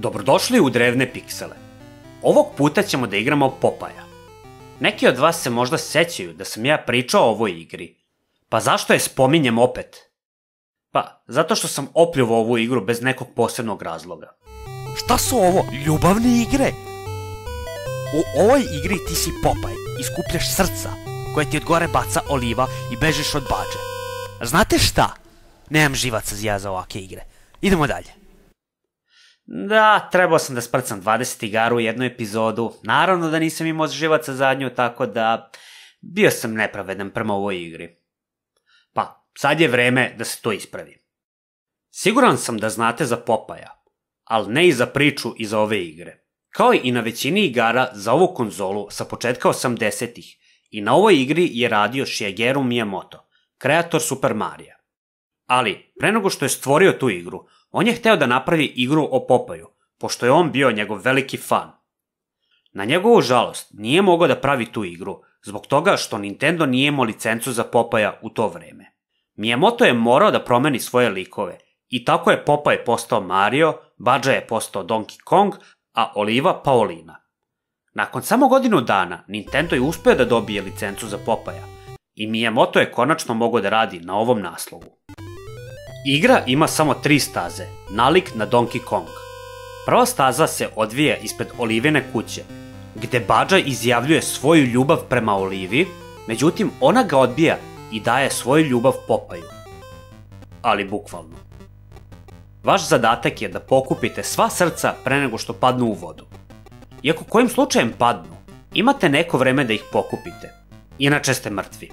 Dobrodošli u Drevne piksele. Ovog puta ćemo da igramo Popaja. Neki od vas se možda sećaju da sam ja pričao o ovoj igri. Pa zašto je spominjem opet? Pa, zato što sam opljuvao ovu igru bez nekog posebnog razloga. Šta su ovo, ljubavne igre? U ovoj igri ti si Popaj i skupljaš srca, koje ti od gore baca Oliva i bežiš od Badže. Znate šta? Nemam živaca za ovake igre. Idemo dalje. Da, trebao sam da sprcam 20 igara u jednu epizodu. Naravno da nisam imao živaca za nju, tako da bio sam nepravedan prema ovoj igri. Pa, sad je vreme da se to ispravi. Siguran sam da znate za Popaja, ali ne i za priču iza ove igre. Kao i na većini igara za ovu konzolu sa početka 80-ih, i na ovoj igri je radio Shigeru Miyamoto, kreator Super Marija. Ali, pre nego što je stvorio tu igru, on je hteo da napravi igru o Popaju, pošto je on bio njegov veliki fan. Na njegovu žalost, nije mogao da pravi tu igru, zbog toga što Nintendo nije imao licencu za Popaja u to vreme. Miyamoto je morao da promeni svoje likove, i tako je Popaj postao Mario, Badža je postao Donkey Kong, a Oliva Paulina. Nakon samo godinu dana, Nintendo je uspeo da dobije licencu za Popaja, i Miyamoto je konačno mogao da radi na ovom naslovu. Igra ima samo 3 staze, nalik na Donkey Kong. Prva staza se odvija ispred Olivine kuće, gde Badža izjavljuje svoju ljubav prema Olivi, međutim ona ga odbija i daje svoju ljubav Popaju. Ali bukvalno. Vaš zadatak je da pokupite sva srca pre nego što padnu u vodu. Iako kojim slučajem padnu, imate neko vreme da ih pokupite, inače ste mrtvi.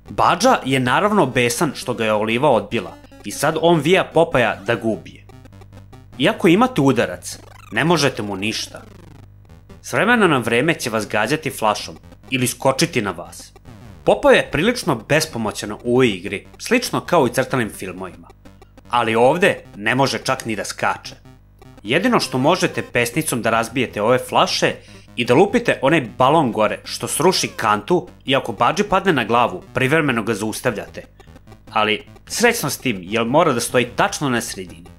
Badža je naravno besan što ga je Oliva odbila, i sad on vija Popaja da ga ubije. Iako imate udarac, ne možete mu ništa. S vremena na vreme će vas gađati flašom ili skočiti na vas. Popaj je prilično bespomoćan u ovoj igri, slično kao i crtanim filmovima. Ali ovde ne može čak ni da skače. Jedino što možete pesnicom da razbijete ove flaše i da lupite onaj balon gore što sruši kantu i ako Badži padne na glavu, privremeno ga zaustavljate. Ali srećno s tim, jer mora da stoji tačno na sredini.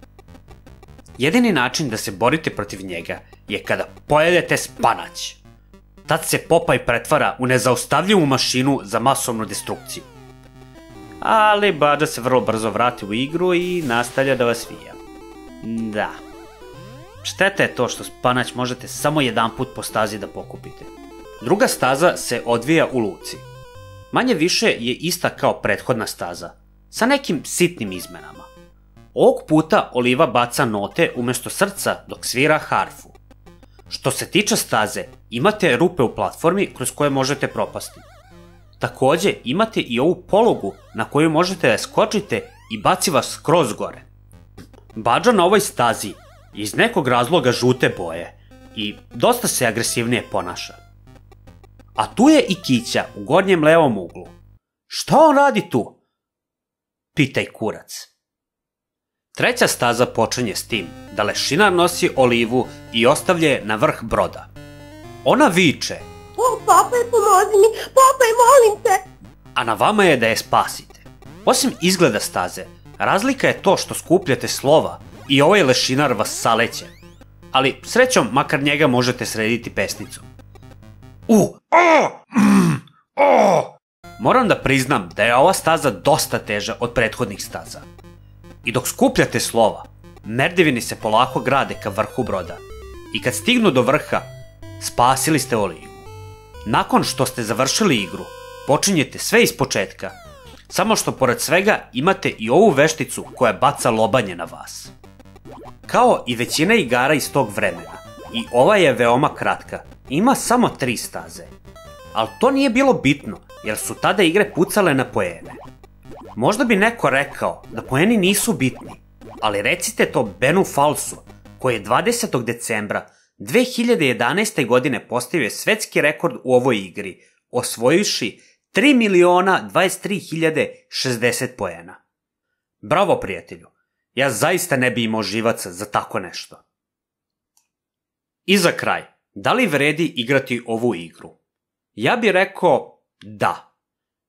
Jedini način da se borite protiv njega je kada pojedete spanać. Tad se Popaj pretvara u nezaustavljivu mašinu za masovnu destrukciju. Ali Badža se vrlo brzo vrati u igru i nastavlja da vas vija. Da. Šteta je to što spanać možete samo jedan put po stazi da pokupite. Druga staza se odvija u luci. Manje više je ista kao prethodna staza, sa nekim sitnim izmenama. Ovog puta Oliva baca note umesto srca dok svira harfu. Što se tiče staze, imate rupe u platformi kroz koje možete propasti. Takođe, imate i ovu polugu na koju možete da skočite i baci vas skroz gore. Badža na ovoj stazi je iz nekog razloga žute boje i dosta se agresivnije ponaša. A tu je i Kića u gornjem levom uglu. Šta on radi tu? Pitaj kurac. Treća staza počinje s tim da lešinar nosi Olivu i ostavlja je na vrh broda. Ona viče: O, Popaj, pomozi mi! Popaj, molim te! A na vama je da je spasite. Osim izgleda staze, razlika je to što skupljate slova i ovaj lešinar vas saleće. Ali srećom, makar njega možete srediti pesnicom. Moram da priznam da je ova staza dosta teža od prethodnih staza. I dok skupljate slova, merdevini se polako grade ka vrhu broda. I kad stignu do vrha, spasili ste Olivu. Nakon što ste završili igru, počinjete sve iz početka, samo što pored svega imate i ovu vešticu koja baca lobanje na vas. Kao i većina igara iz tog vremena, i ova je veoma kratka, ima samo 3 staze. Ali to nije bilo bitno, jer su tada igre pucale na poene. Možda bi neko rekao da poeni nisu bitni, ali recite to Benu Falsu, koji je 20. decembra 2011. godine postavio svetski rekord u ovoj igri, osvojivši 3.023.060 poena. Bravo, prijatelju, ja zaista ne bi imao živaca za tako nešto. I za kraj, da li vredi igrati ovu igru? Ja bih rekao da.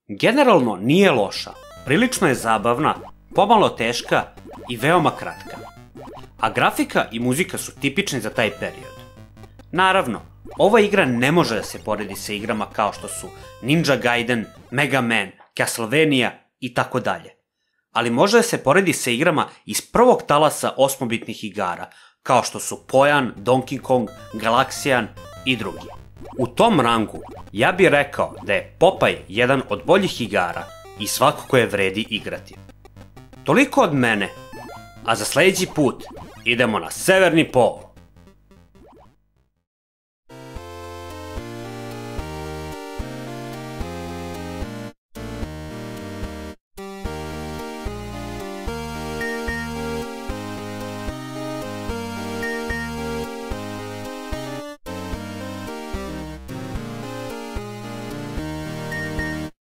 Generalno nije loša, prilično je zabavna, pomalo teška i veoma kratka. a grafika i muzika su tipični za taj period. Naravno, ova igra ne može da se poredi sa igrama kao što su Ninja Gaiden, Mega Man, Castlevania i tako dalje. Ali može da se poredi sa igrama iz prvog talasa osmobitnih igara, kao što su Pojan, Donkey Kong, Galaxian i drugi. U tom rangu ja bih rekao da je Popeye jedan od boljih igara i svakako je vredi igrati. Toliko od mene, a za sljedeći put idemo na Severni pol.